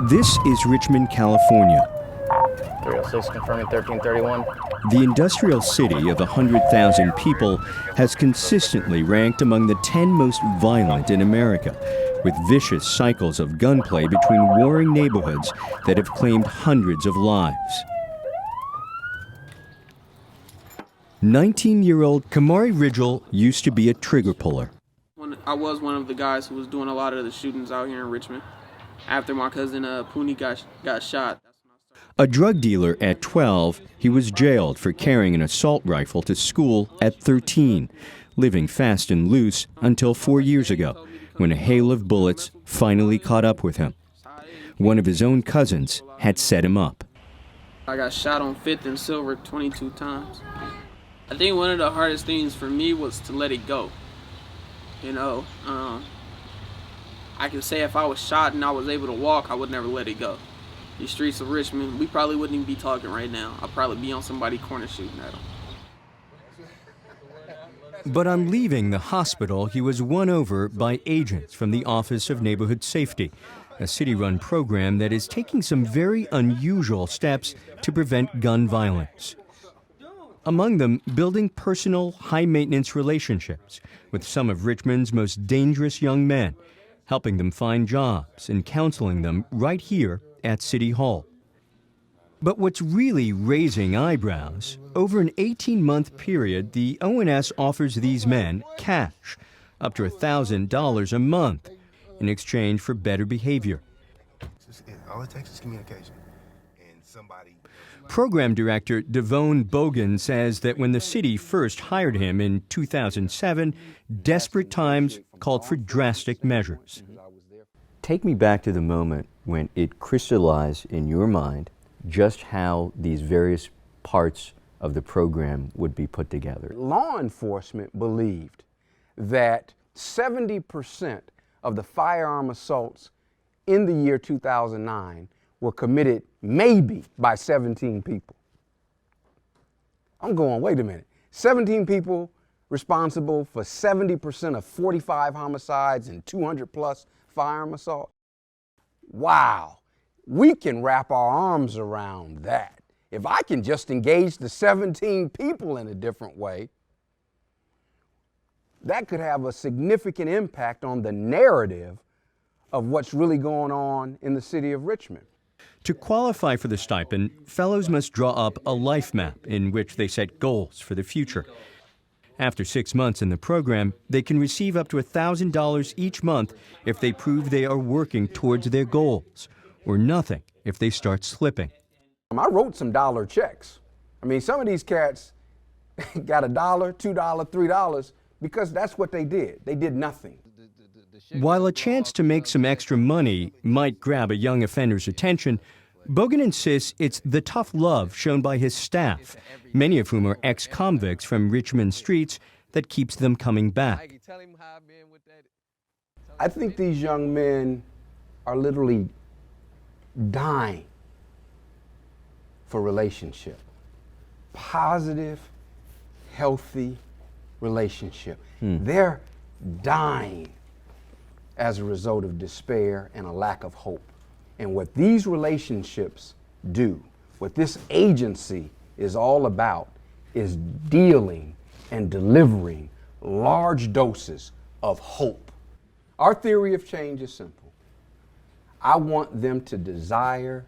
This is Richmond, California. 306 confirming 1331. The industrial city of 100,000 people has consistently ranked among the 10 most violent in America, with vicious cycles of gunplay between warring neighborhoods that have claimed hundreds of lives. 19-year-old Kamari Ridgel used to be a trigger puller. I was one of the guys who was doing a lot of the shootings out here in Richmond after my cousin Pooney got shot. A drug dealer at 12, he was jailed for carrying an assault rifle to school at 13, living fast and loose until 4 years ago, when a hail of bullets finally caught up with him. One of his own cousins had set him up. I got shot on 5th and Silver 22 times. I think one of the hardest things for me was to let it go. You know, I can say if I was shot and I was able to walk, I would never let it go. The streets of Richmond, we probably wouldn't even be talking right now. I'd probably be on somebody's corner shooting at them. But on leaving the hospital, he was won over by agents from the Office of Neighborhood Safety, a city-run program that is taking some very unusual steps to prevent gun violence. Among them, building personal, high-maintenance relationships with some of Richmond's most dangerous young men, helping them find jobs and counseling them right here at City Hall. But what's really raising eyebrows, over an 18-month period, the ONS offers these men cash, up to $1,000 a month, in exchange for better behavior. All it takes is communication. And somebody... Program Director Devone Bogan says that when the city first hired him in 2007, desperate times called for drastic measures. Take me back to the moment when it crystallized in your mind just how these various parts of the program would be put together. Law enforcement believed that 70% of the firearm assaults in the year 2009 were committed maybe by 17 people. I'm going, wait a minute, 17 people responsible for 70% of 45 homicides and 200 plus firearm assaults? Wow, we can wrap our arms around that. If I can just engage the 17 people in a different way, that could have a significant impact on the narrative of what's really going on in the city of Richmond. To qualify for the stipend, fellows must draw up a life map in which they set goals for the future. After 6 months in the program, they can receive up to $1,000 each month if they prove they are working towards their goals, or nothing if they start slipping. I wrote some dollar checks. I mean, some of these cats got $1, $2, $3 because that's what they did. They did nothing. While a chance to make some extra money might grab a young offender's attention, Bogan insists it's the tough love shown by his staff, many of whom are ex-convicts from Richmond streets, that keeps them coming back. I think these young men are literally dying for relationship. Positive, healthy relationship. They're dying as a result of despair and a lack of hope. And what these relationships do, what this agency is all about, is dealing and delivering large doses of hope. Our theory of change is simple. I want them to desire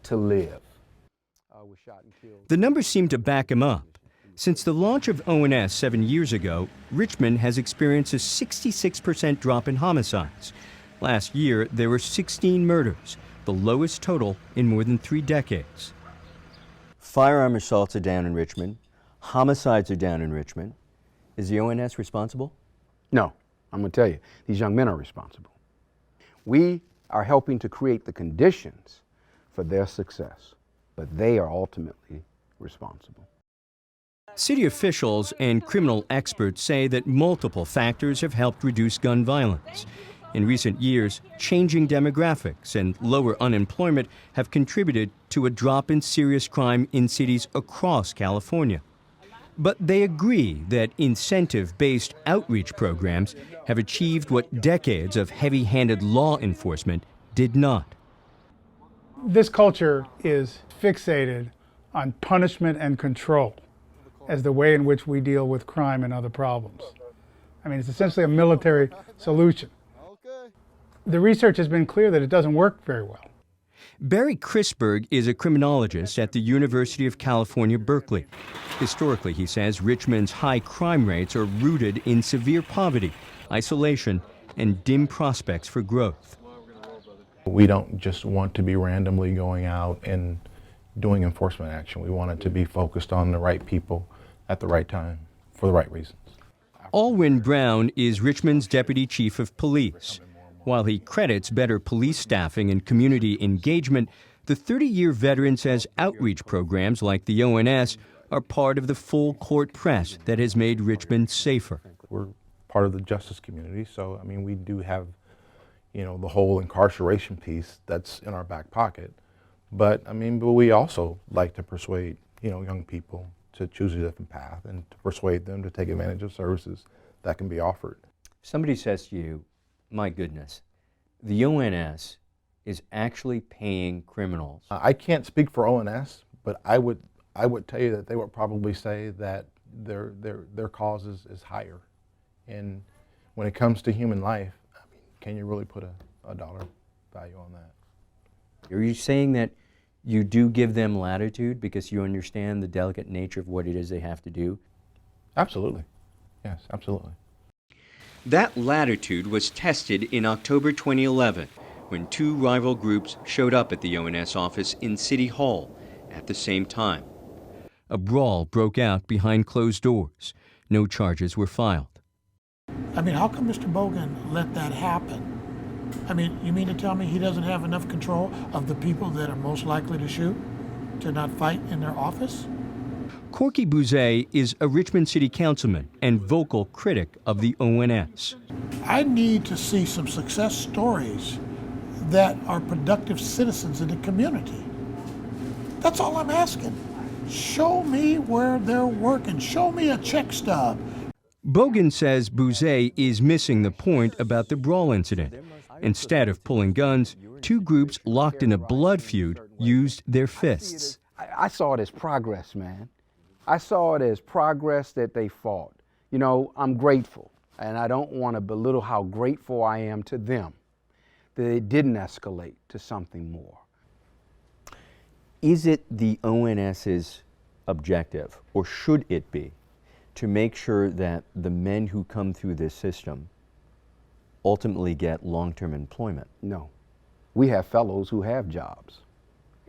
to live. The numbers seem to back him up. Since the launch of ONS 7 years ago, Richmond has experienced a 66% drop in homicides. Last year, there were 16 murders, the lowest total in more than 3 decades. Firearm assaults are down in Richmond. Homicides are down in Richmond. Is the ONS responsible? No, I'm going to tell you, these young men are responsible. We are helping to create the conditions for their success, but they are ultimately responsible. City officials and criminal experts say that multiple factors have helped reduce gun violence. In recent years, changing demographics and lower unemployment have contributed to a drop in serious crime in cities across California. But they agree that incentive-based outreach programs have achieved what decades of heavy-handed law enforcement did not. This culture is fixated on punishment and control as the way in which we deal with crime and other problems. I mean, it's essentially a military solution. The research has been clear that it doesn't work very well. Barry Chrisberg is a criminologist at the University of California, Berkeley. Historically, he says, Richmond's high crime rates are rooted in severe poverty, isolation, and dim prospects for growth. We don't just want to be randomly going out and doing enforcement action. We want it to be focused on the right people at the right time for the right reasons. Alwyn Brown is Richmond's deputy chief of police. While he credits better police staffing and community engagement, the 30-year veteran says outreach programs like the ONS are part of the full court press that has made Richmond safer. We're part of the justice community, so I mean, we do have, the whole incarceration piece that's in our back pocket. But we also like to persuade, young people to choose a different path and to persuade them to take advantage of services that can be offered. Somebody says to you, my goodness, the ONS is actually paying criminals. I can't speak for ONS, but I would tell you that they would probably say that their cause is higher. And when it comes to human life, can you really put a dollar value on that? Are you saying that you do give them latitude because you understand the delicate nature of what it is they have to do? Absolutely. Yes, absolutely. That latitude was tested in October 2011 when two rival groups showed up at the ONS office in City Hall at the same time. A brawl broke out behind closed doors. No charges were filed. How come Mr. Bogan let that happen? You mean to tell me he doesn't have enough control of the people that are most likely to shoot to not fight in their office? Corky Bouzet is a Richmond City Councilman and vocal critic of the ONS. I need to see some success stories that are productive citizens in the community. That's all I'm asking. Show me where they're working. Show me a check stub. Bogan says Bouzet is missing the point about the brawl incident. Instead of pulling guns, two groups locked in a blood feud used their fists. I saw it as progress, man. I saw it as progress that they fought. I'm grateful, and I don't want to belittle how grateful I am to them that it didn't escalate to something more. Is it the ONS's objective, or should it be, to make sure that the men who come through this system ultimately get long-term employment? No. We have fellows who have jobs,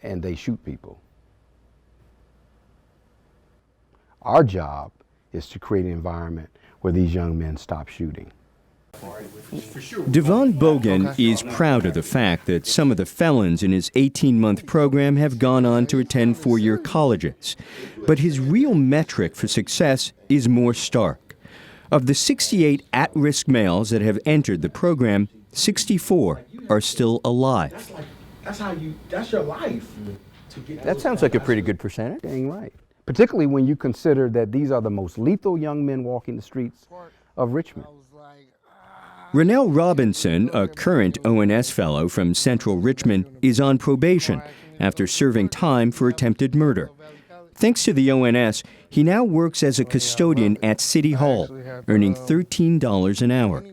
and they shoot people. Our job is to create an environment where these young men stop shooting. Devon Bogan is proud of the fact that some of the felons in his 18-month program have gone on to attend four-year colleges. But his real metric for success is more stark. Of the 68 at-risk males that have entered the program, 64 are still alive. That's your life. That sounds like a pretty good percentage. Dang right. Particularly when you consider that these are the most lethal young men walking the streets of Richmond. Rennell Robinson, a current ONS fellow from Central Richmond, is on probation after serving time for attempted murder. Thanks to the ONS, he now works as a custodian at City Hall, earning $13 an hour.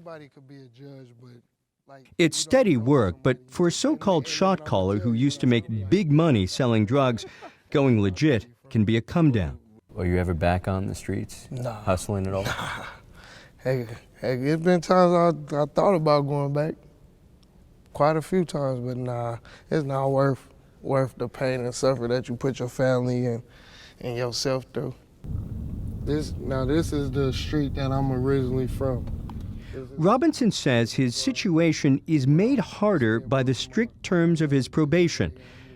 It's steady work, but for a so-called shot caller who used to make big money selling drugs, going legit can be a come-down. Are you ever back on the streets, hustling at all? Hey, it's been times I thought about going back, quite a few times, but nah, it's not worth the pain and suffering that you put your family and yourself through. This is the street that I'm originally from. Robinson says his situation is made harder by the strict terms of his probation,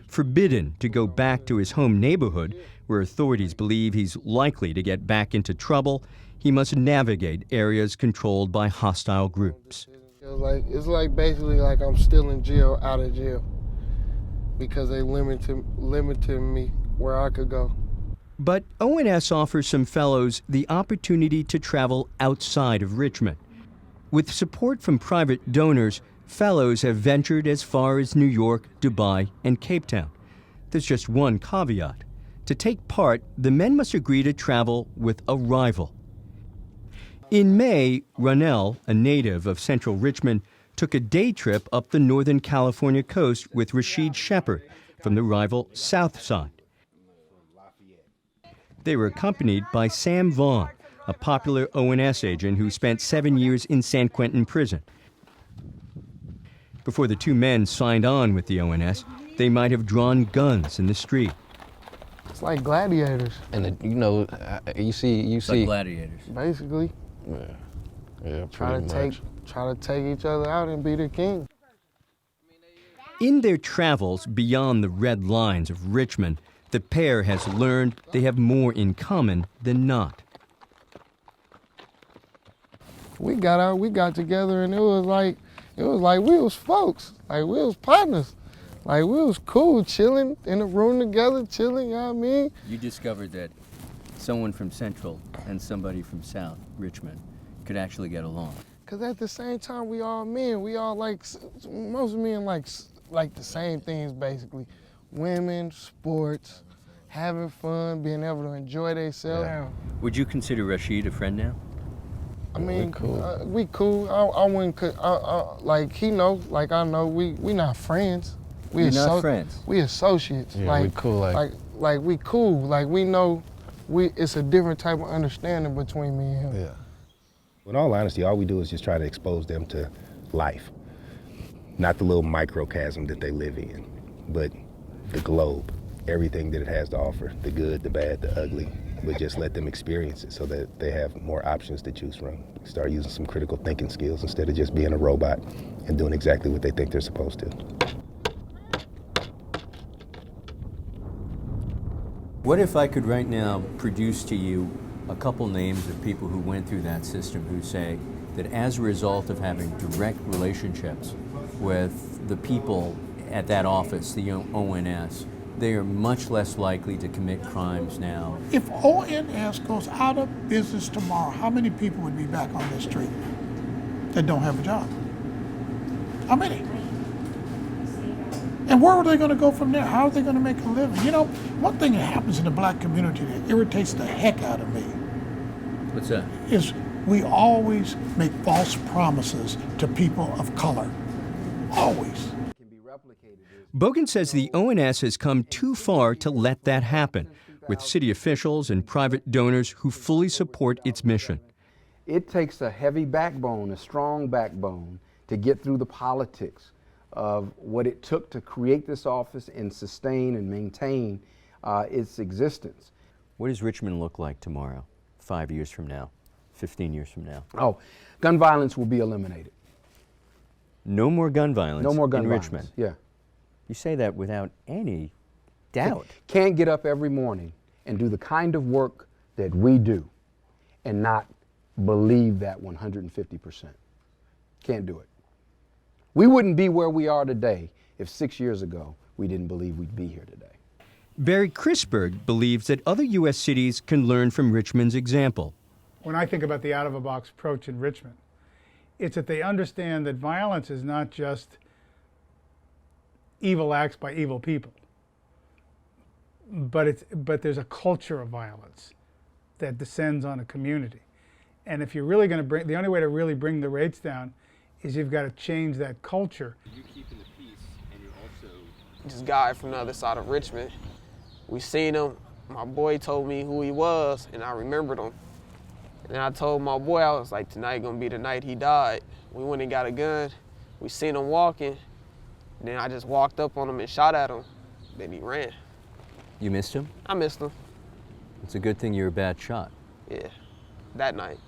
forbidden to go back to his home neighborhood where authorities believe he's likely to get back into trouble. He must navigate areas controlled by hostile groups. It's like basically like I'm still in jail, out of jail, because they limited me where I could go. But ONS offers some fellows the opportunity to travel outside of Richmond. With support from private donors, Fellows have ventured as far as New York, Dubai, and Cape Town. There's just one caveat. To take part, the men must agree to travel with a rival. In May, Ronell, a native of central Richmond, took a day trip up the Northern California coast with Rashid Shepard from the rival South Side. They were accompanied by Sam Vaughn, a popular ONS agent who spent 7 years in San Quentin prison. Before the two men signed on with the ONS, they might have drawn guns in the street. It's like gladiators, And you see Like gladiators. basically. Yeah, Try to take each other out and be the king. In their travels beyond the red lines of Richmond, the pair has learned they have more in common than not. We got together, and it was like we was folks, like we was partners, like we was cool, chilling in a room together, chilling. You know what I mean? You discovered that someone from Central and somebody from South Richmond could actually get along. Cause at the same time, we all men. We all most men like the same things basically. Women, sports, having fun, being able to enjoy themselves. Yeah. Would you consider Rashid a friend now? I mean, we cool. I wouldn't, like he know, like I know, we not friends. You're not friends? We associates. Yeah, like, we cool. Like we cool. Like we know, it's a different type of understanding between me and him. Yeah. In all honesty, all we do is just try to expose them to life. Not the little microcosm that they live in, but the globe, everything that it has to offer, the good, the bad, the ugly, but just let them experience it so that they have more options to choose from. Start using some critical thinking skills instead of just being a robot and doing exactly what they think they're supposed to. What if I could right now produce to you a couple names of people who went through that system who say that as a result of having direct relationships with the people at that office, the ONS, they are much less likely to commit crimes now. If ONS goes out of business tomorrow, how many people would be back on the street that don't have a job? How many? And where are they going to go from there? How are they going to make a living? You know, one thing that happens in the black community that irritates the heck out of me What's that? is we always make false promises to people of color. Always. Bogan says the ONS has come too far to let that happen, with city officials and private donors who fully support its mission. It takes a heavy backbone, a strong backbone, to get through the politics of what it took to create this office and sustain and maintain its existence. What does Richmond look like tomorrow, 5 years from now, 15 years from now? Oh, gun violence will be eliminated. No more gun violence No more gun in violence. Richmond. Yeah. You say that without any doubt. Can't get up every morning and do the kind of work that we do and not believe that 150%. Can't do it. We wouldn't be where we are today if 6 years ago we didn't believe we'd be here today. Barry Chrisberg believes that other U.S. cities can learn from Richmond's example. When I think about the out-of-the-box approach in Richmond, it's that they understand that violence is not just evil acts by evil people, but there's a culture of violence that descends on a community. And if you're really going to the only way to really bring the rates down is you've got to change that culture. You keeping the peace, and you're also... This guy from the other side of Richmond, we seen him. My boy told me who he was, and I remembered him. And then I told my boy, I was like, tonight gonna be the night he died. We went and got a gun. We seen him walking. Then I just walked up on him and shot at him. Then he ran. You missed him? I missed him. It's a good thing you're a bad shot. Yeah, that night.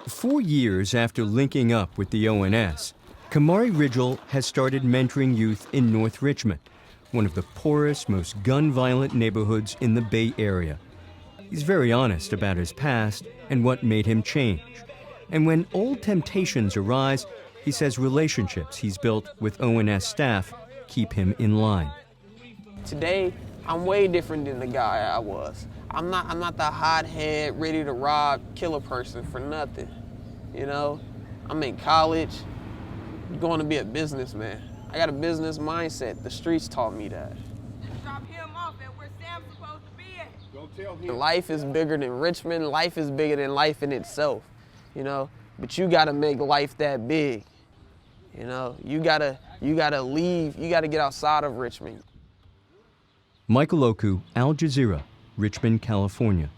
4 years after linking up with the ONS, Kamari Ridgel has started mentoring youth in North Richmond, one of the poorest, most gun-violent neighborhoods in the Bay Area. He's very honest about his past and what made him change. And when old temptations arise, he says relationships he's built with ONS staff keep him in line. Today, I'm way different than the guy I was. I'm not the hothead, ready to rob, kill a person for nothing. You know, I'm in college, going to be a businessman. I got a business mindset. The streets taught me that. Just drop him off at where Sam's supposed to be at. Don't tell him. Life is bigger than Richmond. Life is bigger than life in itself, you know? But you gotta make life that big, you know? You gotta leave, you gotta get outside of Richmond. Michael Oku, Al Jazeera, Richmond, California.